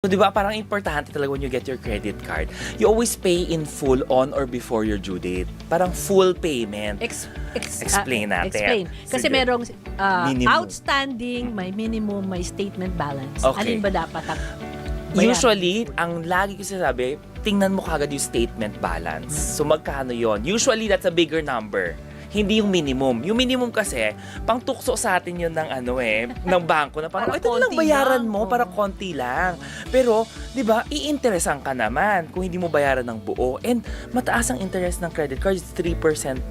So, di ba, parang importante talaga when you get your credit card, you always pay in full on or before your due date. Parang full payment. Explain natin. Explain. Kasi Sige. merong Minimum. outstanding, may minimum, may statement balance. Okay. Alin ba dapat ang bayaran? Usually, ang lagi ko sinasabi, tingnan mo kagad yung statement balance. So, magkano yon? Usually, that's a bigger number. Hindi yung minimum. Yung minimum kasi, pang tukso sa atin yun ng ng bangko na parang, Para ito lang konti bayaran lang. mo, para konti lang. Pero, di ba, iinteresan ka naman kung hindi mo bayaran ng buo. And mataas ang interest ng credit card, it's 3%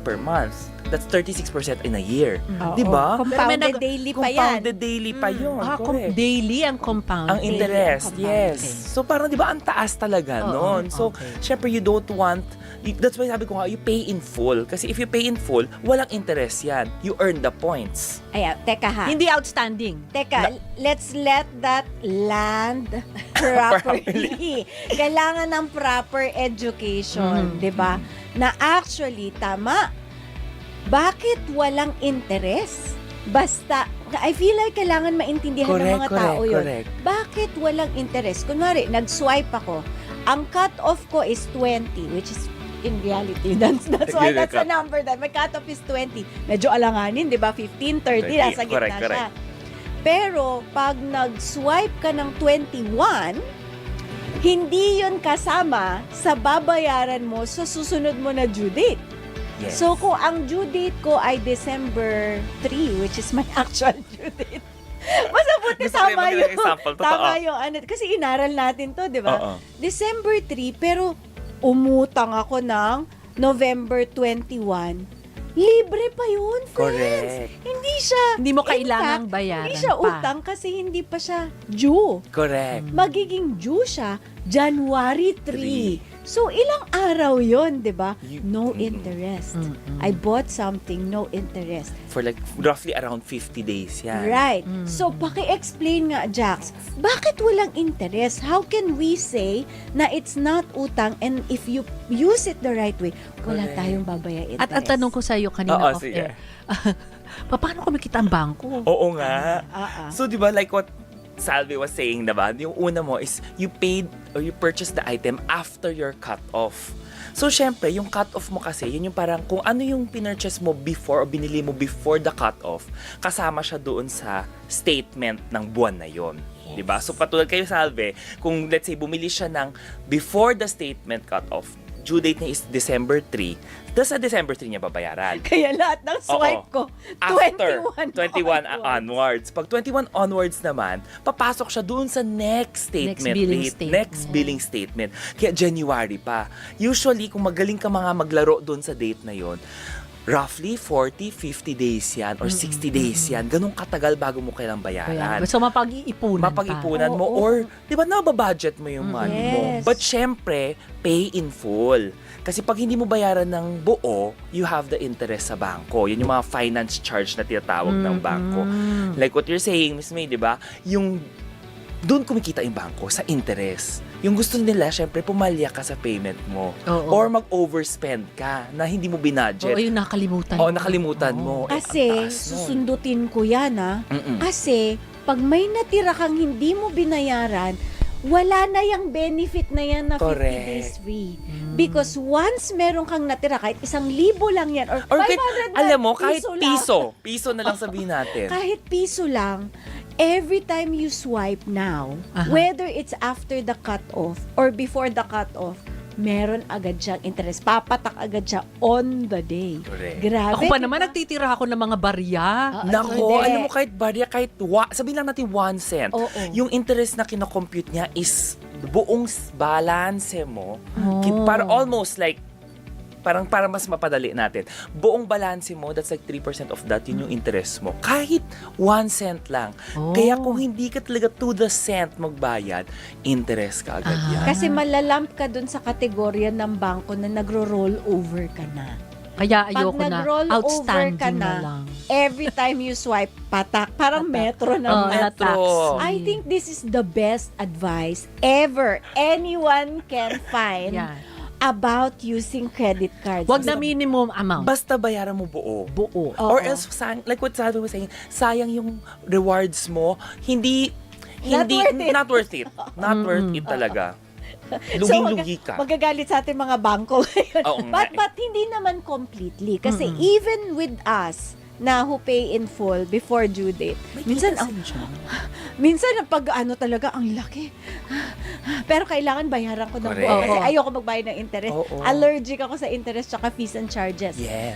per month. That's 36% in a year. Oo. Di ba? Compounded daily pa yan. Compounded daily pa yun. Correct. Daily ang compound. Ang interest, Daily ang yes. compound. So parang 'di ba ang taas talaga Oo, noon. So okay. syempre you don't want that's why sabi ko nga you pay in full kasi if you pay in full, walang interest 'yan. You earn the points. Ayan, teka ha. Hindi outstanding. Teka, let's let that land properly. Kailangan ng proper education, 'di ba? Na actually tama. Bakit walang interest? Basta, I feel like kailangan maintindihan ng mga tao yun. Correct. Bakit walang interest? Kunwari, nag-swipe ako. Ang cut-off ko is 20, which is in reality, that's why that's the number that my cut-off is 20. Medyo alanganin, di ba? 15, 30, nasa gitna Correct, siya. Pero, pag nag-swipe ka ng 21, hindi yun kasama sa babayaran mo sa susunod mo na due date. Yes. So, kung ang due date ko ay December 3, which is my actual due date, basta buti Gusto ko yung tama magandang yun. example, totoo. Tama yung ano. Kasi inaral natin to, di ba? Oo. December 3, pero umutang ako ng November 21. Libre pa yun, friends. Correct. Hindi siya, Hindi mo in kailangang fact, bayaran hindi siya pa. utang kasi hindi pa siya due. Correct. Magiging due siya January 3. So, ilang araw yon, di ba? No interest. I bought something, no interest. For like roughly around 50 days 'yan. Right. So, paki-explain nga, Jax, bakit walang interest? How can we say na it's not utang and if you use it the right way, wala Correct. tayong babaya interest? At ang tanong ko sa iyo kanina Oo, off sige. air. Paano kumikita ang bangko? Oo nga. Ah. So, di ba, like what Salvi was saying, diba? Yung una mo is you paid or you purchased the item after your cut-off. So, syempre, yung cut-off mo kasi, yun yung parang kung ano yung pinurchase mo before o binili mo before the cut-off, kasama siya doon sa statement ng buwan na yon. Diba? So, patulad kayo, Salve, kung let's say, bumili siya ng before the statement cut-off, due date niya is December 3, tapos sa December 3 niya babayaran. Kaya lahat ng swipe ko, After 21 onwards. Pag 21 onwards naman, papasok siya doon sa next statement Next billing date. statement. Next billing statement. Kaya January pa. Usually, kung magaling ka mga maglaro doon sa date na yon, roughly 40, 50 days yan or 60 days yan. Ganun katagal bago mo kailang bayaran. So, mapag-iipunan Mapag-ipunan pa. mo Oo. or, di ba, nababudget mo yung money mo. Yes. But syempre, pay in full. Kasi pag hindi mo bayaran ng buo, you have the interest sa bangko. Yun yung mga finance charge na tinatawag ng bangko. Like what you're saying, Miss May, di ba? Yung doon kumikita yung bangko sa interest. Yung gusto nila, syempre, pumalya ka sa payment mo. Oo. Or mag-overspend ka na hindi mo binudget. Oo, yung nakalimutan. O nakalimutan mo. Eh, ang Kasi, taas nun. susundutin ko yan, Mm-mm. Kasi, pag may natira kang hindi mo binayaran, wala na yung benefit na yan na 50 Correct. days free. Because once meron kang natira, kahit 1,000 lang yan, or Or 500 kahit, na alam mo, kahit lang, piso na lang sabihin natin. kahit piso lang, every time you swipe now, Aha. whether it's after the cut-off or before the cut-off, meron agad siyang interest. Papatak agad siya on the day. Correct. Grabe. Ako pa diba? naman, nagtitira ako ng mga barya. Nako, Hindi. alam mo kahit barya, kahit sabihin lang natin 1 cent. Oo. Yung interest na kinocompute niya is buong balance mo. Oh. Para almost like, para mas mapadali natin. Buong balanse mo, that's like 3% of that, yun yung interest mo. Kahit 1 cent lang. Oh. Kaya kung hindi ka talaga to the cent magbayad, interest ka agad yan. Kasi malalamp ka dun sa kategorya ng bangko na nagro-roll over ka na. Kaya Pag ayoko na. nag-roll over Outstanding ka na na, lang. every time you swipe, patak. Parang metro na. Oh, Metro. tax. I think this is the best advice ever anyone can find Yan. about using credit cards. Wag na minimum amount. Basta bayaran mo buo. Buo. Oo. Or else, like what Sabi was saying, sayang yung rewards mo. Hindi Not worth it. Not worth it talaga. Luging-lugi ka. Magagalit sa ating mga bangko ngayon. Oo nga But hindi naman completely. Kasi even with us na who pay in full before due date, minsan pag talaga, ang laki. Pero kailangan bayaran ko ng Correct. buwan kasi Oo. ayoko magbayad ng interest. Oo. Allergic ako sa interest tsaka fees and charges. Yes.